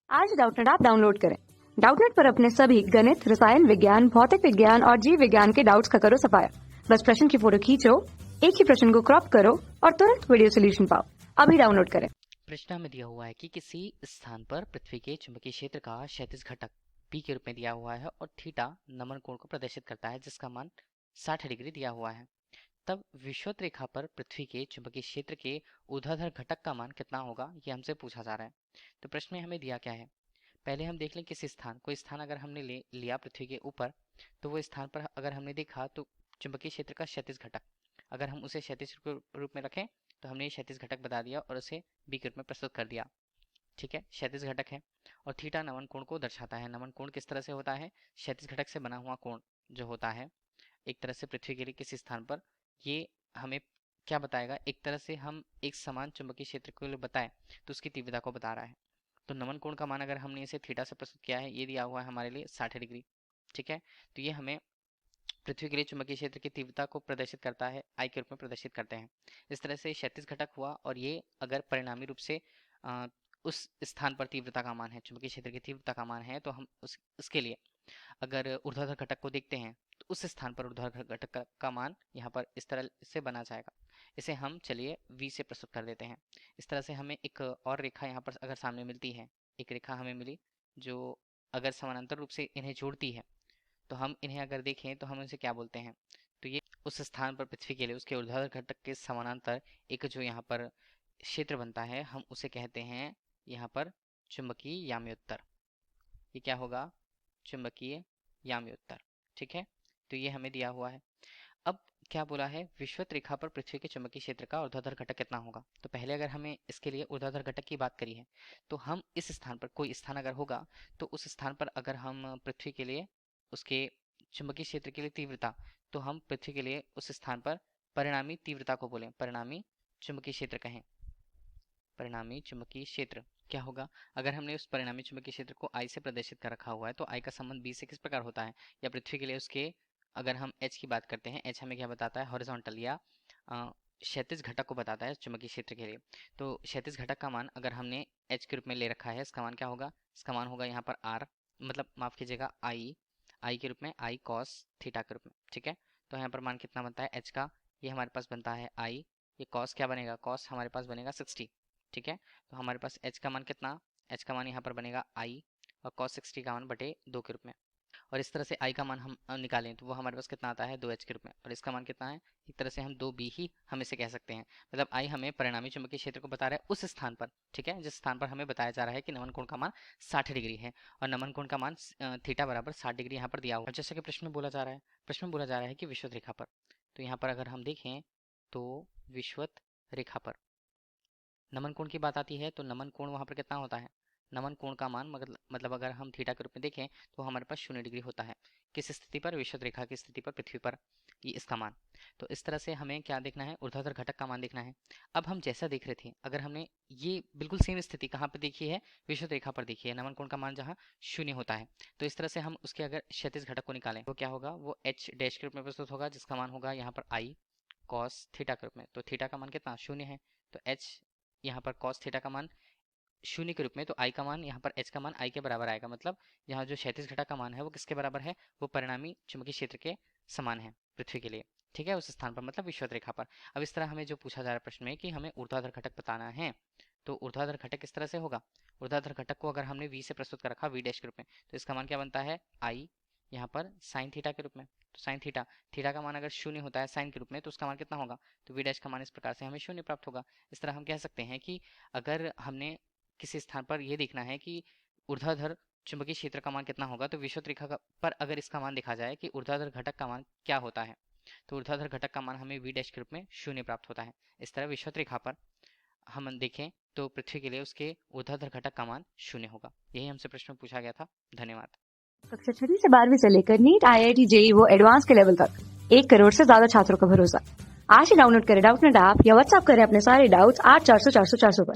आज Doubtnut app download करें। Doubtnut पर अपने सभी गणित, रसायन विज्ञान, भौतिक विज्ञान और जीव विज्ञान के डाउट्स का करो सफाया। बस प्रश्न की फोटो खींचो, एक ही प्रश्न को क्रॉप करो और तुरंत वीडियो सोल्यूशन पाओ। अभी डाउनलोड करें। प्रश्न हमें दिया हुआ है कि किसी स्थान पर पृथ्वी के चुंबकीय क्षेत्र का क्षैतिज घटक P के रूप में दिया हुआ है और थीटा नमन कोण को प्रदर्शित करता है जिसका मान 60 डिग्री दिया हुआ है। तब विषुवत रेखा पर पृथ्वी के चुंबकीय क्षेत्र के ऊर्ध्वाधर घटक का मान कितना होगा, ये हमसे पूछा जा रहा है। तो प्रश्न में हमें दिया क्या है, पहले हम देख लें किसी स्थान, कोई स्थान अगर हमने लिया पृथ्वी के ऊपर, तो वो स्थान पर अगर हमने देखा तो चुंबकीय क्षेत्र का क्षैतिज घटक, अगर हम उसे क्षैतिज रूप में रखें तो हमने ये क्षैतिज घटक बता दिया और उसे बी के रूप में प्रस्तुत कर दिया। ठीक है, क्षैतिज घटक है और थीटा नमन कोण को दर्शाता है। नमन कोण किस तरह से होता है, क्षैतिज घटक से बना हुआ कोण जो होता है एक तरह से पृथ्वी के लिए किसी स्थान पर, ये हमें क्या बताएगा, एक तरह से हम एक समान चुंबकीय क्षेत्र को बताएं तो उसकी तीव्रता को बता रहा है। तो नमन कोण का मान अगर हमने इसे थीटा से प्रस्तुत किया है, ये दिया हुआ है हमारे लिए 60 डिग्री। ठीक है, तो ये हमें पृथ्वी के लिए चुंबकीय क्षेत्र की तीव्रता को प्रदर्शित करता है, आई के रूप में प्रदर्शित करते हैं। इस तरह से क्षैतिज घटक हुआ और ये अगर परिणामी रूप से उस स्थान पर तीव्रता का मान है, चुंबकीय क्षेत्र की तीव्रता का मान है, तो हम उसके लिए अगर ऊर्ध्वाधर घटक को देखते हैं तो उस स्थान पर ऊर्ध्वाधर घटक का मान यहाँ पर इस तरह से बना जाएगा। इसे हम चलिए v से प्रस्तुत कर देते हैं। इस तरह से हमें एक और रेखा यहाँ पर अगर सामने मिलती है, एक रेखा हमें मिली जो अगर समानांतर रूप से इन्हें जोड़ती है, तो हम इन्हें अगर देखें तो हम इसे क्या बोलते हैं, तो ये उस स्थान पर पृथ्वी के लिए उसके ऊर्ध्वाधर घटक के समानांतर एक जो यहाँ पर क्षेत्र बनता है, हम उसे कहते हैं यहाँ पर चुंबकीय याम्योत्तर। ये क्या होगा, चुंबकीय याम्योत्तर। ठीक है, तो ये हमें दिया हुआ है। अब क्या बोला है, विषुवत रेखा पर पृथ्वी के चुंबकीय क्षेत्र का ऊर्ध्वाधर घटक कितना होगा। तो पहले अगर हमें इसके लिए ऊर्ध्वाधर घटक की बात करी है, तो हम इस स्थान पर, कोई स्थान अगर होगा तो उस स्थान पर अगर हम पृथ्वी के लिए उसके चुंबकीय क्षेत्र के लिए तीव्रता, तो हम पृथ्वी के लिए उस स्थान पर परिणामी तीव्रता को बोलें, परिणामी चुंबकीय क्षेत्र कहें। परिणामी चुंबकीय क्षेत्र क्या होगा, अगर हमने उस परिणामी चुंबकीय क्षेत्र को आई से प्रदर्शित कर रखा हुआ है, तो आई का संबंध बी से किस प्रकार होता है, या पृथ्वी के लिए उसके अगर हम एच की बात करते हैं, एच हमें क्या बताता है, हॉरिजॉन्टल या क्षैतिज घटक को बताता है चुंबकीय क्षेत्र के लिए। तो क्षैतिज घटक का मान अगर हमने एच के रूप में ले रखा है, इसका मान क्या होगा, इसका मान होगा यहाँ पर आर, मतलब माफ कीजिएगा आई के रूप में, आई कॉस थीटा के रूप में। ठीक है, तो यहाँ पर मान कितना बनता है एच का, ये हमारे पास बनता है आई, ये कॉस क्या बनेगा, कॉस हमारे पास बनेगा 60। ठीक है, तो हमारे पास एच का मान कितना, एच का मान यहाँ पर बनेगा आई और कॉस 60 का मान बटे 2 के रूप में। और इस तरह से आई का मान हम निकालें तो वो हमारे पास कितना आता है 2h के रूप में, और इसका मान कितना है, एक तरह से हम 2b ही हम इसे कह सकते हैं। मतलब आई हमें परिणामी चुंबकीय क्षेत्र को बता रहा है उस स्थान पर, ठीक है, जिस स्थान पर हमें बताया जा रहा है कि नमन कोण का मान 60 डिग्री है और नमन कोण का मान थीटा बराबर 60 डिग्री यहाँ पर दिया हुआ है। जैसे कि प्रश्न में बोला जा रहा है, प्रश्न में बोला जा रहा है कि विषुवत रेखा पर, तो यहाँ पर अगर हम देखें तो विषुवत रेखा पर नमन कोण की बात आती है, तो नमन कोण वहाँ पर कितना होता है, नमन कोण का मान मतलब अगर हम थीटा के रूप में देखें तो हमारे पास 0 डिग्री होता है। किस स्थिति पर, विषुवत रेखा की स्थिति पर, पृथ्वी पर, ये इसका मान। तो इस तरह से हमें क्या देखना है, ऊर्ध्वाधर घटक का मान देखना है। अब हम जैसा देख रहे थे, अगर हमने ये बिल्कुल सेम स्थिति कहाँ पर देखी है, विषुवत रेखा पर देखी है, नमन कोण का मान जहाँ 0 होता है, तो इस तरह से हम उसके अगर क्षैतिज घटक को निकालें तो क्या होगा, वो एच डैश के रूप में प्रस्तुत होगा जिसका मान होगा यहाँ पर आई कॉस थीटा के रूप में। तो थीटा का मान कितना 0 है, तो एच यहाँ पर कॉस थीटा का मान 0 के रूप में, तो आई का मान यहाँ पर एच का मान आई के बराबर आएगा। मतलब यहाँ जो क्षैतिज घटक का मान है वो किसके बराबर है, वो परिणामी चुंबकीय क्षेत्र के समान है पृथ्वी के लिए। ठीक है, उस स्थान पर मतलब विषुवत रेखा पर। अब इस तरह हमें जो पूछा जा रहा है प्रश्न में कि हमें ऊर्ध्वाधर घटक बताना है, तो ऊर्ध्वाधर घटक किस तरह से होगा, ऊर्ध्वाधर घटक को अगर हमने v से प्रस्तुत कर रखा, v डैश के रूप में, तो इसका मान क्या बनता है आई यहाँ पर साइन थीटा के रूप में। तो साइन थीटा, थीटा का मान अगर 0 होता है साइन के रूप में, तो उसका मान कितना होगा, तो v डैश का मान इस प्रकार से हमें 0 प्राप्त होगा। इस तरह हम कह सकते हैं कि अगर हमने किसी स्थान पर यह देखना है कि ऊर्ध्वाधर चुंबकीय क्षेत्र का मान कितना होगा, तो विषुवत रेखा पर अगर इसका मान देखा जाए कि ऊर्ध्वाधर घटक का मान क्या होता है, तो ऊर्ध्वाधर घटक का मान हमें v डैश के रूप में 0 प्राप्त होता है। इस तरह विषुवत रेखा पर हम देखें तो पृथ्वी के लिए उसके ऊर्ध्वाधर घटक का मान 0 होगा। यही हमसे प्रश्न में पूछा गया था। धन्यवाद। कक्षा 6 से 12वीं से लेकर नीट, IIT, JEE वो एडवांस के लेवल तक 1 करोड़ से ज्यादा छात्रों का भरोसा। आज ही डाउनलोड करें डाउटनेट ऐप या व्हाट्सएप करें अपने सारे डाउट्स 8400 400 400 पर।